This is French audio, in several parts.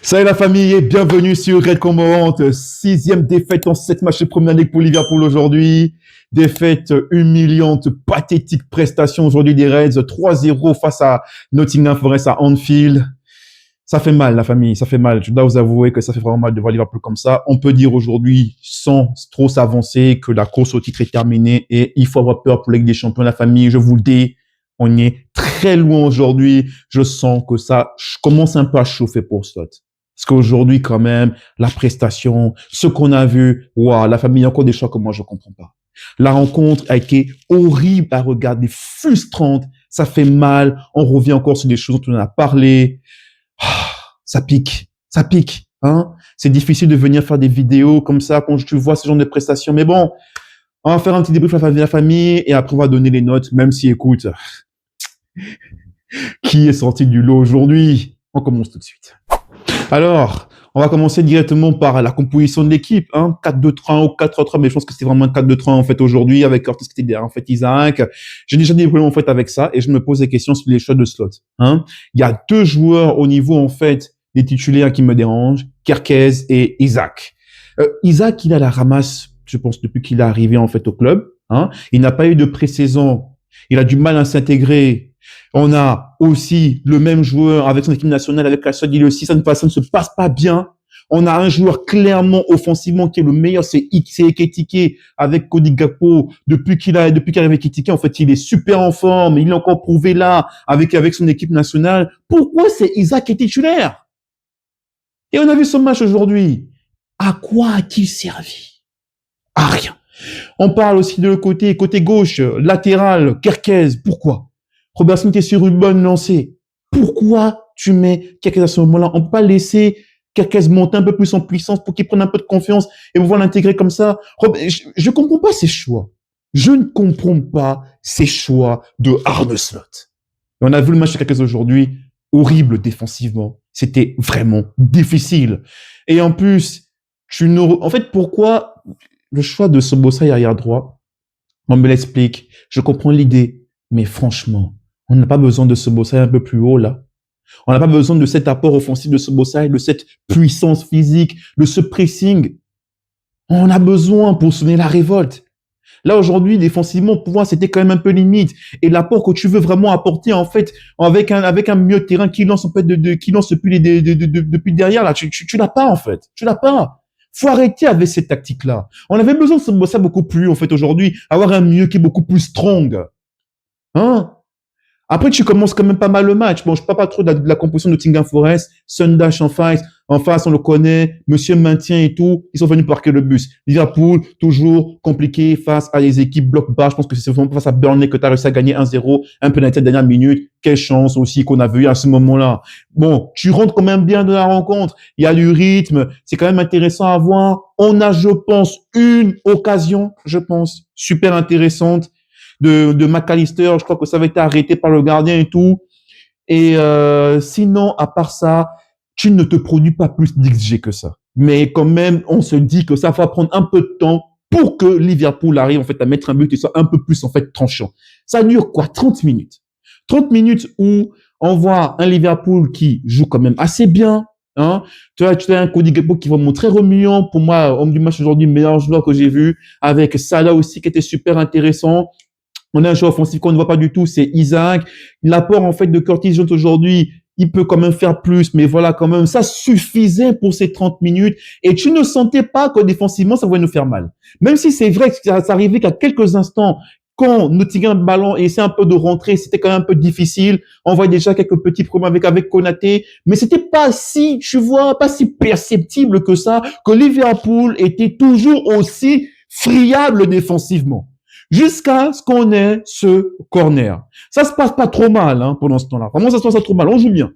Salut la famille et bienvenue sur Red Cormorant. Sixième défaite en 7 matchs de Première Ligue pour Liverpool aujourd'hui. Défaite humiliante, pathétique prestation aujourd'hui des Reds. 3-0 face à Nottingham Forest à Anfield. Ça fait mal la famille, ça fait mal. Je dois vous avouer que ça fait vraiment mal de voir Liverpool comme ça. On peut dire aujourd'hui, sans trop s'avancer, que la course au titre est terminée et il faut avoir peur pour la Ligue des Champions. La famille, je vous le dis, on est très loin aujourd'hui. Je sens que ça commence un peu à chauffer pour Slot. Parce qu'aujourd'hui, quand même, la prestation, ce qu'on a vu, waouh, la famille, il y a encore des choix que moi, je comprends pas. La rencontre a été horrible à regarder, frustrante, ça fait mal. On revient encore sur des choses dont on a parlé. Ça pique, hein. C'est difficile de venir faire des vidéos comme ça quand tu vois ce genre de prestations. Mais bon, on va faire un petit débrief à la famille et après on va donner les notes, même si, écoute, qui est sorti du lot aujourd'hui? On commence tout de suite. Alors, on va commencer directement par la composition de l'équipe, hein. 4-2-3 ou 4-3, mais je pense que c'était vraiment un 4-2-3 en fait aujourd'hui avec Curtis qui était derrière en fait Isaac. J'ai déjà des problèmes en fait avec ça et je me pose des questions sur les choix de slot, hein. Il y a deux joueurs au niveau en fait des titulaires qui me dérangent, Kerkez et Isaac. Isaac, il a la ramasse, je pense, depuis qu'il est arrivé en fait au club, hein. Il n'a pas eu de pré-saison. Il a du mal à s'intégrer. On a aussi le même joueur avec son équipe nationale, avec la Suède, il aussi, ça ne se passe pas bien. On a un joueur clairement offensivement qui est le meilleur, c'est Ekitike avec Cody Gakpo. Depuis qu'il arrive avec Ekitike, en fait, il est super en forme. Il est encore prouvé là avec son équipe nationale. Pourquoi c'est Isaac qui est titulaire? Et on a vu son match aujourd'hui. À quoi a-t-il servi? À rien. On parle aussi de côté gauche, latéral, Kerkez. Pourquoi? Robertson qui est sur une bonne lancée. Pourquoi tu mets Kerkez à ce moment-là? On peut pas laisser Kerkez monter un peu plus en puissance pour qu'il prenne un peu de confiance et pouvoir l'intégrer comme ça. Je comprends pas ces choix. Je ne comprends pas ces choix de Arne Slot. On a vu le match de Kerkez aujourd'hui, horrible défensivement. C'était vraiment difficile. Et en plus, en fait, pourquoi le choix de Szoboszlai arrière droit? On me l'explique. Je comprends l'idée. Mais franchement, on n'a pas besoin de Szoboszlai un peu plus haut, là. On n'a pas besoin de cet apport offensif de Szoboszlai, de cette puissance physique, de ce pressing. On a besoin pour sonner la révolte. Là, aujourd'hui, défensivement, pour moi, c'était quand même un peu limite. Et l'apport que tu veux vraiment apporter, en fait, avec un milieu de terrain qui lance, en fait, qui lance depuis derrière, là, tu l'as pas, en fait. Tu l'as pas. Faut arrêter avec cette tactique-là. On avait besoin de Szoboszlai beaucoup plus, en fait, aujourd'hui, avoir un milieu qui est beaucoup plus strong. Hein? Après, tu commences quand même pas mal le match. Bon, je parle pas trop de la composition de Nottingham Forest. Sundash en face, on le connaît. Monsieur maintien et tout. Ils sont venus parquer le bus. Liverpool, toujours compliqué face à des équipes bloc bas. Je pense que c'est vraiment face à Burnley que tu as réussi à gagner 1-0. Un penalty à la dernière minute. Quelle chance aussi qu'on a vu à ce moment-là. Bon, tu rentres quand même bien de la rencontre. Il y a du rythme. C'est quand même intéressant à voir. On a, je pense, une occasion, super intéressante de McAllister. Je crois que ça avait été arrêté par le gardien et tout. Et sinon, à part ça, tu ne te produis pas plus d'XG que ça. Mais quand même, on se dit que ça va prendre un peu de temps pour que Liverpool arrive en fait à mettre un but et soit un peu plus en fait tranchant. Ça dure quoi? 30 minutes. 30 minutes où on voit un Liverpool qui joue quand même assez bien. Hein? Tu as un Cody Gakpo qui va montrer remuant. Pour moi, homme du match aujourd'hui, meilleur joueur que j'ai vu. Avec Salah aussi qui était super intéressant. On a un joueur offensif qu'on ne voit pas du tout, c'est Isaac. L'apport, en fait, de Curtis Jones aujourd'hui, il peut quand même faire plus, mais voilà, quand même, ça suffisait pour ces 30 minutes. Et tu ne sentais pas que défensivement, ça pouvait nous faire mal. Même si c'est vrai que ça arrivait qu'à quelques instants, quand Nottingham ballon et essaie un peu de rentrer, c'était quand même un peu difficile. On voit déjà quelques petits problèmes avec Konaté, mais c'était pas si, tu vois, pas si perceptible que ça, que Liverpool était toujours aussi friable défensivement. Jusqu'à ce qu'on ait ce corner. Ça se passe pas trop mal, hein, pendant ce temps-là. Vraiment, ça se passe pas trop mal. On joue bien.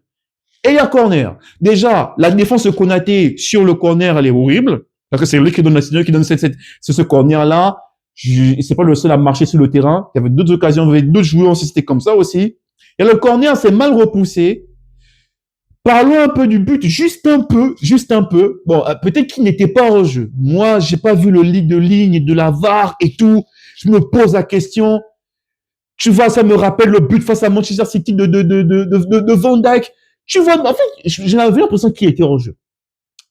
Et il y a corner. Déjà, la défense de Konaté sur le corner, elle est horrible. Parce que c'est lui qui donne ce corner-là. C'est pas le seul à marcher sur le terrain. Il y avait d'autres occasions, il y avait d'autres joueurs, c'était comme ça aussi. Et le corner, c'est mal repoussé. Parlons un peu du but, juste un peu. Bon, peut-être qu'il n'était pas en jeu. Moi, j'ai pas vu le lit de ligne de la VAR et tout. Je me pose la question. Tu vois, ça me rappelle le but face à Manchester City de Van Dijk. Tu vois, en fait, j'avais l'impression qu'il était en jeu.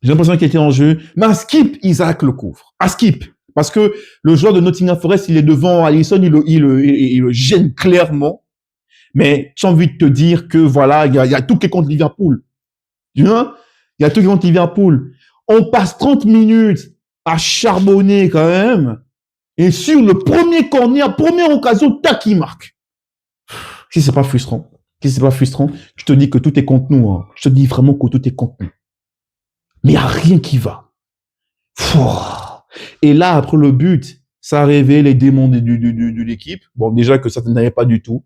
J'ai l'impression qu'il était en jeu. Mais à skip, Isaac le couvre. À skip. Parce que le joueur de Nottingham Forest, il est devant Alisson, il le gêne clairement. Mais j'ai envie de te dire que voilà, il y a tout qui est contre Liverpool. Tu vois? Il y a tout qui est contre Liverpool. On passe 30 minutes à charbonner quand même. Et sur le premier corner, première occasion, tac, il marque. Si c'est pas frustrant, je te dis que tout est contre nous. Hein. Je te dis vraiment que tout est contre nous. Mais il n'y a rien qui va. Et là, après le but, ça a réveillé les démons de l'équipe. Bon, déjà que ça n'allait pas du tout.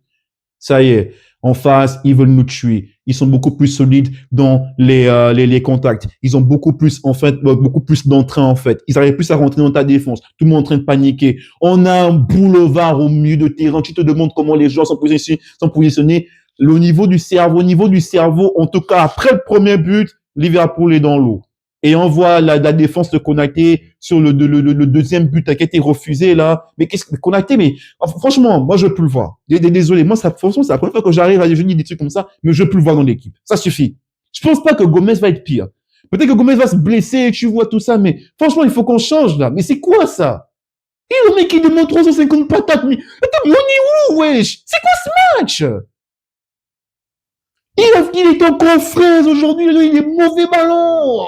Ça y est, en face, ils veulent nous tuer. Ils sont beaucoup plus solides dans les contacts. Ils ont beaucoup plus, en fait, beaucoup plus d'entrain, en fait. Ils arrivent plus à rentrer dans ta défense. Tout le monde est en train de paniquer. On a un boulevard au milieu de terrain. Tu te demandes comment les joueurs sont positionnés. Au niveau du cerveau, en tout cas, après le premier but, Liverpool est dans l'eau. Et on voit la défense de Konaté sur le deuxième but qui a été refusé, là. Mais qu'est-ce que Konaté, mais franchement, moi, je peux le voir. Désolé, moi, franchement, c'est la première fois que j'arrive à jeûner des trucs comme ça, mais je peux le voir dans l'équipe. Ça suffit. Je pense pas que Gomez va être pire. Peut-être que Gomez va se blesser, tu vois tout ça, mais franchement, il faut qu'on change, là. Mais c'est quoi, ça? Et le mec, il demande 350 patates, mais attends, mais on est où, wesh? C'est quoi ce match? Il est encore fraise aujourd'hui, il est mauvais ballon.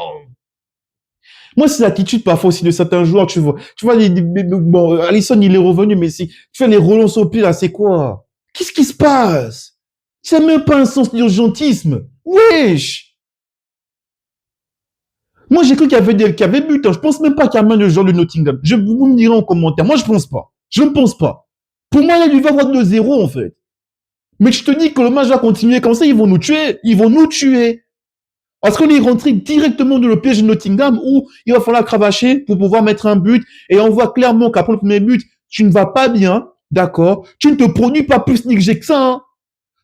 Moi, c'est l'attitude parfois aussi de certains joueurs, tu vois. Tu vois, bon, Alisson, il est revenu, mais si tu fais les relances au pied, là, c'est quoi? Qu'est-ce qui se passe? C'est même pas un sens d'urgentisme. Wesh! Moi, j'ai cru qu'il y avait but. Hein. Je pense même pas qu'il y a main de joueur de Nottingham. Vous me direz en commentaire. Moi, je pense pas. Je ne pense pas. Pour moi, là, il va avoir 2-0, en fait. Mais je te dis que le match va continuer comme ça, ils vont nous tuer. Ils vont nous tuer. Parce qu'on est rentré directement dans le piège de Nottingham où il va falloir cravacher pour pouvoir mettre un but. Et on voit clairement qu'après le premier but, tu ne vas pas bien, d'accord? Tu ne te produis pas plus que ça. Hein.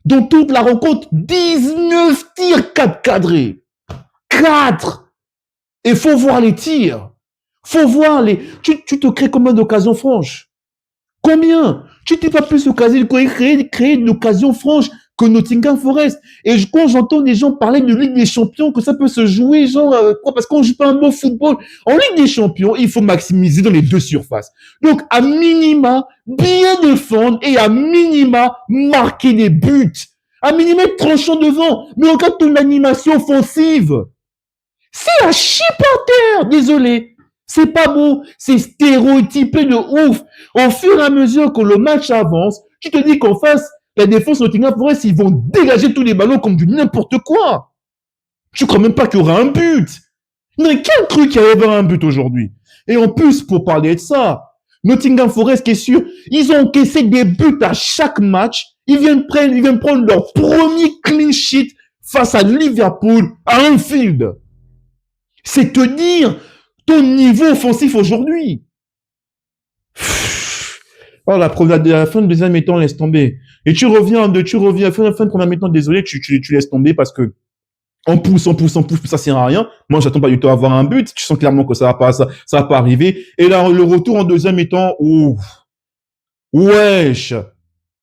Dans toute la rencontre, 19 tirs, 4 cadrés. 4! Et faut voir les tirs. Faut voir les... Tu te crées combien d'occasions franches? Combien? Tu t'es pas plus créer une occasion franche que Nottingham Forest. Et quand j'entends des gens parler de Ligue des Champions, que ça peut se jouer, genre, quoi, parce qu'on joue pas un bon football. En Ligue des Champions, il faut maximiser dans les deux surfaces. Donc, à minima, bien défendre et à minima, marquer des buts. À minima, être tranchant devant. Mais regarde ton animation offensive. C'est à chier par terre. Désolé. C'est pas beau. C'est stéréotypé de ouf. Au fur et à mesure que le match avance, tu te dis qu'en face, la défense de Nottingham Forest, ils vont dégager tous les ballons comme du n'importe quoi. Tu crois même pas qu'il y aura un but. Mais quel truc il y avait un but aujourd'hui? Et en plus, pour parler de ça, Nottingham Forest qui est sûr, ils ont encaissé des buts à chaque match. Ils viennent prendre leur premier clean sheet face à Liverpool à Anfield. C'est te dire ton niveau offensif aujourd'hui. Oh, la fin de deuxième mi-temps, laisse tomber. Et tu reviens, fin de première mi-temps, désolé, tu laisses tomber parce que on pousse, ça sert à rien. Moi, j'attends pas du tout à avoir un but. Tu sens clairement que ça va pas arriver. Et là, le retour en deuxième mi-temps, ouf. Wesh.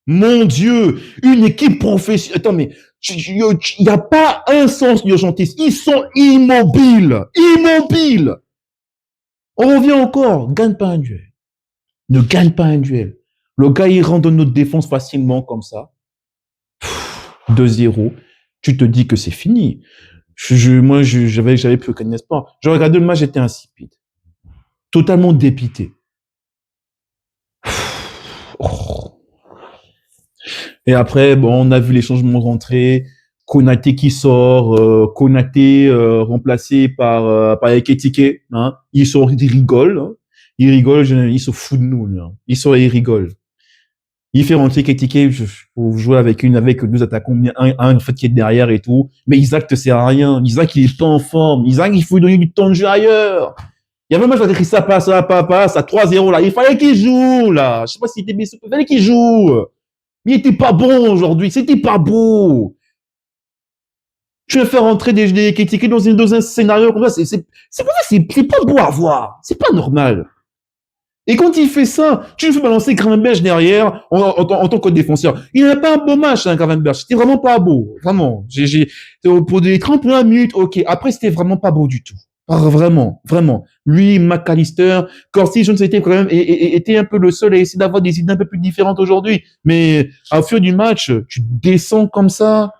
Mon Dieu. Une équipe professionnelle. Attends, mais, il n'y a pas un sens d'urgentisme. Ils sont immobiles. Immobiles. On revient encore. Gagne pas un duel. Ne gagne pas un duel. Le gars, il rentre dans notre défense facilement comme ça. 2-0. Tu te dis que c'est fini. Moi, j'avais plus aucun espoir. Je regardais le match, j'étais insipide. Totalement dépité. Et après, bon, on a vu les changements rentrer. Konaté qui sort, Konaté remplacé par Ekitike. Hein. Il rigole. Hein. Il rigole, il se fout de nous. Hein. Il rigole. Il fait rentrer Ekitike pour jouer avec deux attaquants, un en fait qui est derrière et tout. Mais Isaac te sert à rien. Isaac, il est pas en forme. Isaac, il faut lui donner du temps de jeu ailleurs. Il y avait un match avec ça passe à 3-0 là. Il fallait qu'il joue là. Je sais pas s'il était blessé, il fallait qu'il joue. Mais il était pas bon aujourd'hui. C'était pas beau. Tu veux faire rentrer des critiqués dans un scénario comme ça, c'est pas beau à voir. C'est pas normal. Et quand il fait ça, tu le fais balancer Gravenberch derrière en tant que défenseur. Il n'a pas un beau match, hein, Gravenberch. C'était vraiment pas beau. Vraiment. Pour des 31 minutes, ok. Après, c'était vraiment pas beau du tout. Vraiment, vraiment. Lui, McAllister, Corsi, je ne sais, était quand même, était un peu le seul à essayer d'avoir des idées un peu plus différentes aujourd'hui. Mais, au fur du match, tu descends comme ça.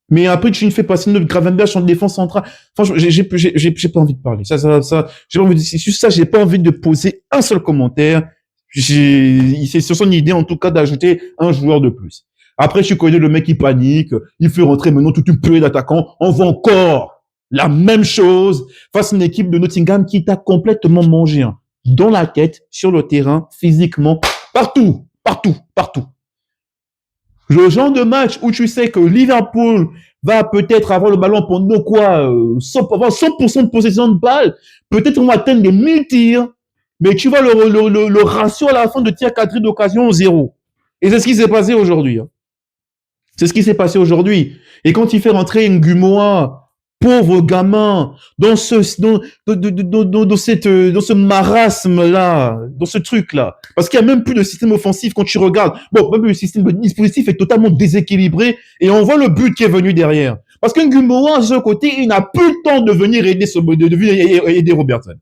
Mais après, tu ne fais passer notre Gravenberch en défense centrale. Franchement, j'ai pas envie de parler. J'ai pas envie de, c'est juste ça, j'ai pas envie de poser un seul commentaire. C'est sur son idée, en tout cas, d'ajouter un joueur de plus. Après, je connais le mec qui panique. Il fait rentrer maintenant toute une pluie d'attaquants. On voit encore la même chose face à une équipe de Nottingham qui t'a complètement mangé, hein. Dans la tête, sur le terrain, physiquement, partout, partout, partout. Le genre de match où tu sais que Liverpool va peut-être avoir le ballon pendant quoi, 100% de possession de balle, peut-être on va atteindre les 1000 tirs, mais tu vois le ratio à la fin de tirs cadrés d'occasion 0. Et c'est ce qui s'est passé aujourd'hui, hein. C'est ce qui s'est passé aujourd'hui. Et quand il fait rentrer Ngumoa, pauvre gamin, dans ce marasme-là, dans ce truc-là. Parce qu'il n'y a même plus de système offensif quand tu regardes. Bon, même le système de dispositif est totalement déséquilibré et on voit le but qui est venu derrière. Parce que Ngumoa, de ce côté, il n'a plus le temps de venir aider Robertson,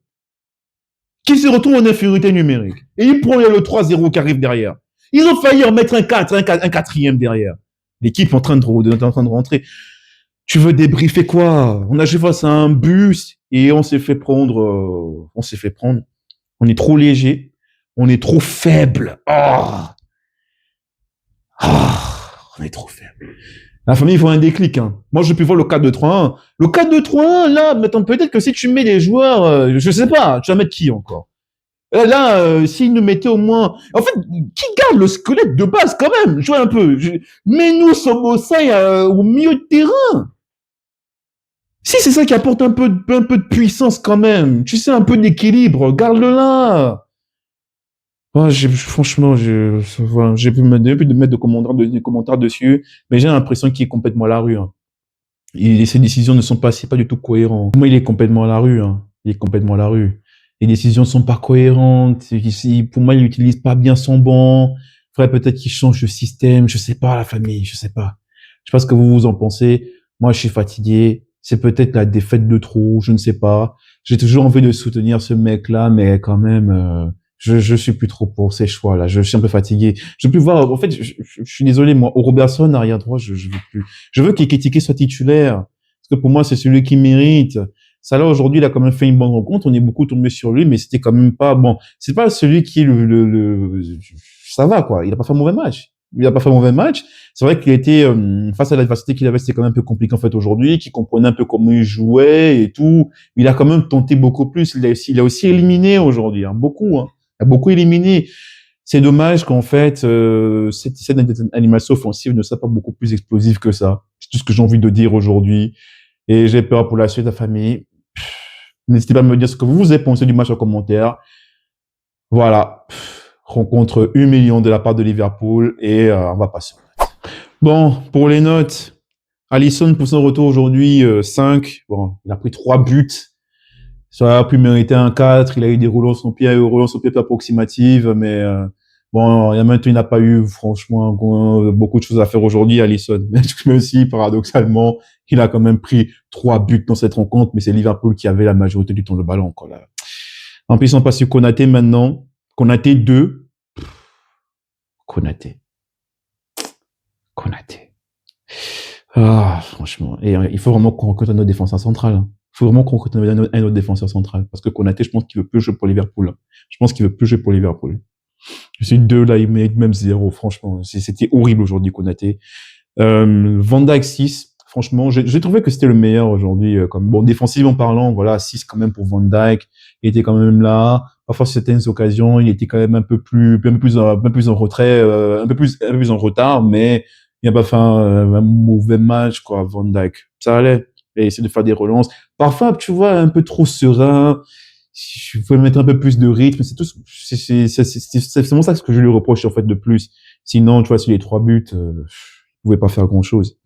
qui se retrouve en infériorité numérique. Et il prend le 3-0 qui arrive derrière. Ils ont failli en mettre un quatrième derrière. L'équipe est en train de rentrer. Tu veux débriefer quoi? On a joué face à un bus et on s'est fait prendre. On est trop léger. On est trop faible. On est trop faible. La famille, il faut un déclic, hein. Moi, je peux voir le 4-2-3-1. Le 4-2-3-1, là, maintenant, peut-être que si tu mets des joueurs, je sais pas, tu vas mettre qui encore? Là, s'ils nous mettaient au moins... En fait, qui garde le squelette de base quand même? Je vois un peu. Mets-nous Sobosai au milieu de terrain. Si c'est ça qui apporte un peu de puissance quand même. Tu sais, un peu d'équilibre. Garde-le là. Ouais, franchement, j'ai pu mettre de commentaires dessus, mais j'ai l'impression qu'il est complètement à la rue, hein. Ses décisions ne sont pas, c'est pas du tout cohérent. Pour moi, il est complètement à la rue, hein. Il est complètement à la rue. Les décisions ne sont pas cohérentes. Pour moi, il n'utilise pas bien son banc. Il faudrait peut-être qu'il change de système. Je sais pas, la famille, je sais pas. Je sais pas ce que vous en pensez. Moi, je suis fatigué. C'est peut-être la défaite de trop, je ne sais pas. J'ai toujours envie de soutenir ce mec-là, mais quand même, je suis plus trop pour ces choix-là. Je suis un peu fatigué. Je veux plus voir. En fait, je suis désolé, moi, au Robertson arrière droit, je veux plus. Je veux qu'Ekitike soit titulaire, parce que pour moi, c'est celui qui mérite. Ça là aujourd'hui, il a quand même fait une bonne rencontre. On est beaucoup tombé sur lui, mais c'était quand même pas bon. C'est pas celui qui est ça va quoi. Il a pas fait un mauvais match. Il a pas fait un mauvais match. C'est vrai qu'il était face à l'adversité qu'il avait, c'était quand même un peu compliqué en fait aujourd'hui. Qu'il comprenait un peu comment il jouait et tout. Il a quand même tenté beaucoup plus. Il a aussi éliminé aujourd'hui, hein, beaucoup. Hein. Il a beaucoup éliminé. C'est dommage qu'en fait cette animation offensive ne soit pas beaucoup plus explosive que ça. C'est tout ce que j'ai envie de dire aujourd'hui. Et j'ai peur pour la suite, la famille. N'hésitez pas à me dire ce que vous avez pensé du match en commentaire. Voilà. Rencontre humiliante de la part de Liverpool et on va passer. Bon, pour les notes, Alisson pour son retour aujourd'hui, 5. Bon, il a pris 3 buts. Ça aurait pu mériter un 4. Il a eu des relance au pied approximatives, mais bon, maintenant, il n'a pas eu, franchement, beaucoup de choses à faire aujourd'hui, Alisson. Mais aussi, paradoxalement, il a quand même pris 3 buts dans cette rencontre, mais c'est Liverpool qui avait la majorité du temps le ballon, quoi, là. En plus, on passe sur Konaté maintenant. Konaté 2. Konaté. Ah, franchement. Et il faut vraiment qu'on recrute un autre défenseur central. Il faut vraiment qu'on recrute un autre défenseur central. Parce que Konaté, je pense qu'il veut plus jouer pour Liverpool. Je pense qu'il veut plus jouer pour Liverpool. Je suis 2, là, il mérite même 0, franchement. C'était horrible aujourd'hui, Konaté. Van Dijk 6. Franchement, j'ai trouvé que c'était le meilleur aujourd'hui. Comme bon, défensivement parlant, voilà, 6 quand même pour Van Dijk. Il était quand même là. Parfois, sur certaines occasions, il était quand même un peu plus en retrait, un peu plus en retard, mais il n'a pas fait un mauvais match, quoi, Van Dijk. Ça allait. Et essayer de faire des relances. Parfois, tu vois, un peu trop serein. Il faut mettre un peu plus de rythme. C'est tout. C'est vraiment ça que je lui reproche, en fait, de plus. Sinon, tu vois, sur les 3 buts, il pouvait pas faire grand chose.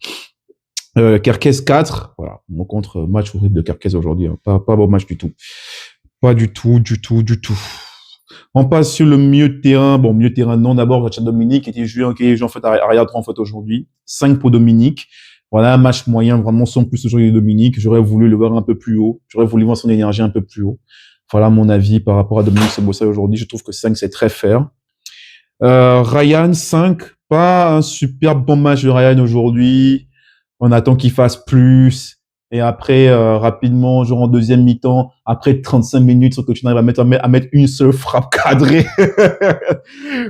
Kerkez 4. Voilà. Mon contre match horrible de Kerkez aujourd'hui, hein. Pas bon match du tout. Pas du tout. On passe sur le milieu de terrain. Bon, milieu de terrain, non, d'abord, Richard Dominique, qui était joué en fait, arrière droit, en fait, aujourd'hui. 5 pour Dominique. Voilà, un match moyen, vraiment, sans plus aujourd'hui de Dominique. J'aurais voulu le voir un peu plus haut. J'aurais voulu voir son énergie un peu plus haut. Voilà mon avis par rapport à Dominique Szoboszlai aujourd'hui. Je trouve que 5, c'est très fair. Ryan, 5. Pas un super bon match de Ryan aujourd'hui. On attend qu'il fasse plus. Et après, rapidement, genre en deuxième mi-temps, après 35 minutes, sans que tu n'arrives à mettre une seule frappe cadrée.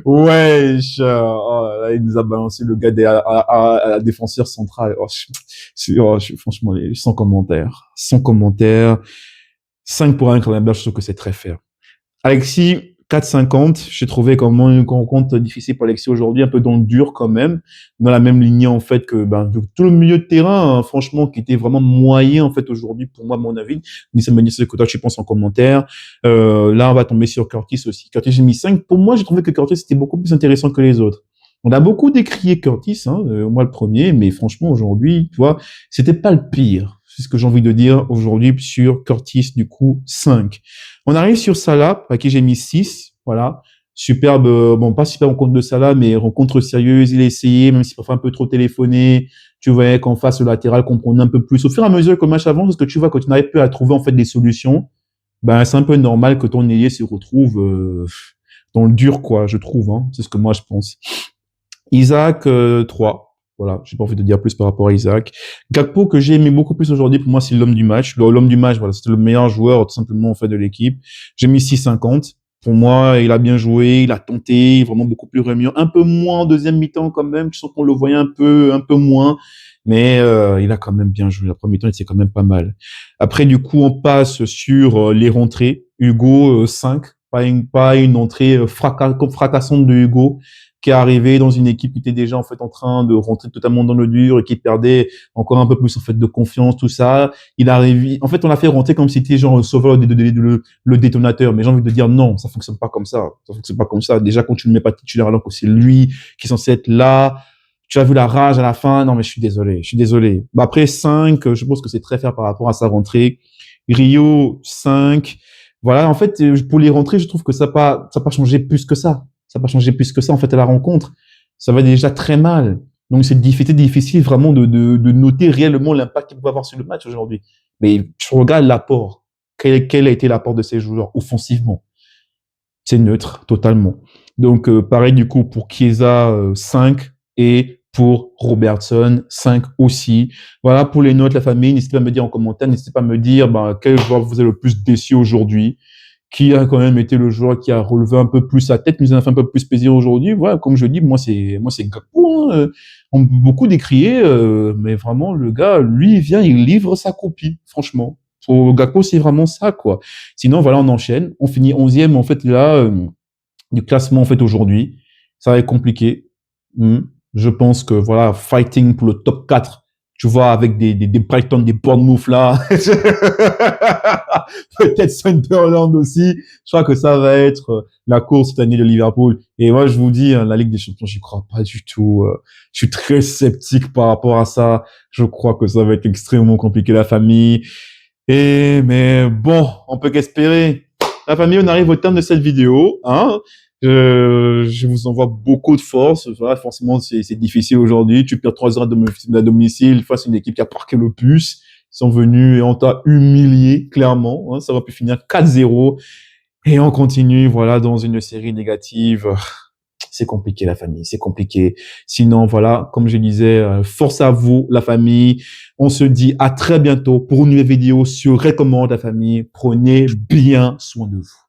Wesh, oh là, il nous a balancé le gars à la défenseur central. Franchement, sans commentaire. Sans commentaire. 5 pour un Cronenberg, je trouve que c'est très fair. Alexis, 4,50. J'ai trouvé comment une rencontre difficile pour Alexis aujourd'hui, un peu dans le dur quand même, dans la même lignée en fait que tout le milieu de terrain, hein, franchement, qui était vraiment moyen en fait aujourd'hui pour moi, à mon avis. Nissan Meunier, c'est ce que toi tu penses en commentaire. Là, on va tomber sur Curtis aussi. Curtis, j'ai mis 5. Pour moi, j'ai trouvé que Curtis était beaucoup plus intéressant que les autres. On a beaucoup décrié Curtis, hein, moi le premier, mais franchement aujourd'hui, tu vois, c'était pas le pire. C'est ce que j'ai envie de dire aujourd'hui sur Curtis, du coup, 5. On arrive sur Salah, à qui j'ai mis 6. Voilà. Superbe, bon, pas super rencontre de Salah, mais rencontre sérieuse. Il a essayé, même s'il parfois un peu trop téléphoné. Tu voyais qu'en face, le latéral comprenait un peu plus. Au fur et à mesure que le match avance, parce que tu vois, quand tu n'arrives plus à trouver, en fait, des solutions, ben, c'est un peu normal que ton ailier se retrouve, dans le dur, quoi, je trouve, hein. C'est ce que moi, je pense. Isaac, 3. Voilà, j'ai pas envie de dire plus par rapport à Isaac. Gakpo, que j'ai aimé beaucoup plus aujourd'hui, pour moi, c'est l'homme du match. L'homme du match, voilà, c'était le meilleur joueur, tout simplement, en fait, de l'équipe. J'ai mis 6,50. Pour moi, il a bien joué, il a tenté, vraiment beaucoup plus remuant. Un peu moins en deuxième mi-temps, quand même. Tu sens qu'on le voyait un peu moins. Mais, il a quand même bien joué. La première mi-temps, c'est quand même pas mal. Après, du coup, on passe sur les rentrées. Hugo, 5. Pas une entrée fracassante de Hugo, qui est arrivé dans une équipe qui était déjà en fait en train de rentrer totalement dans le dur et qui perdait encore un peu plus en fait de confiance, tout ça. Il arrive, en fait, on l'a fait rentrer comme si c'était genre le sauveur, le détonateur. Mais j'ai envie de dire non, ça fonctionne pas comme ça. Ça fonctionne pas comme ça. Déjà, quand tu ne le mets pas titulaire alors que c'est lui qui est censé être là, tu as vu la rage à la fin. Non, mais je suis désolé, je suis désolé. Bah, après 5, je pense que c'est très fair par rapport à sa rentrée. Rio, 5. Voilà, en fait, pour les rentrées, je trouve que ça n'a pas changé plus que ça. Ça n'a pas changé plus que ça, en fait, à la rencontre. Ça va déjà très mal. Donc, c'est difficile vraiment de noter réellement l'impact qu'il peut avoir sur le match aujourd'hui. Mais tu regardes l'apport. Quel a été l'apport de ces joueurs offensivement? C'est neutre, totalement. Donc, pareil, du coup, pour Chiesa, 5 et pour Robertson, 5 aussi. Voilà, pour les notes, la famille, n'hésitez pas à me dire en commentaire, n'hésitez pas à me dire, quel joueur vous avez le plus déçu aujourd'hui, qui a quand même été le joueur qui a relevé un peu plus sa tête, qui nous a fait un peu plus plaisir aujourd'hui. Voilà, comme je dis, moi c'est Gakpo, hein. On peut beaucoup décrier, mais vraiment le gars, lui, il vient, il livre sa copie, franchement. Pour Gakpo, c'est vraiment ça, quoi. Sinon, voilà, on enchaîne. On finit 11e, en fait, là, du classement, en fait, aujourd'hui. Ça va être compliqué. Je pense que, voilà, fighting pour le top 4, tu vois, avec des Brighton, des Bournemouth, là. Peut-être Sunderland aussi. Je crois que ça va être la course cette année de Liverpool. Et moi, je vous dis, la Ligue des Champions, j'y crois pas du tout. Je suis très sceptique par rapport à ça. Je crois que ça va être extrêmement compliqué, la famille. Mais bon, on peut qu'espérer. La famille, on arrive au terme de cette vidéo, hein. Je vous envoie beaucoup de force. Voilà, forcément, c'est difficile aujourd'hui. Tu perds 3 heures à domicile face à une équipe qui a parqué le bus. Ils sont venus et on t'a humilié, clairement, hein. Ça va pu finir 4-0. Et on continue, voilà, dans une série négative. C'est compliqué, la famille, c'est compliqué. Sinon, voilà, comme je disais, force à vous, la famille. On se dit à très bientôt pour une nouvelle vidéo sur Recommande la famille. Prenez bien soin de vous.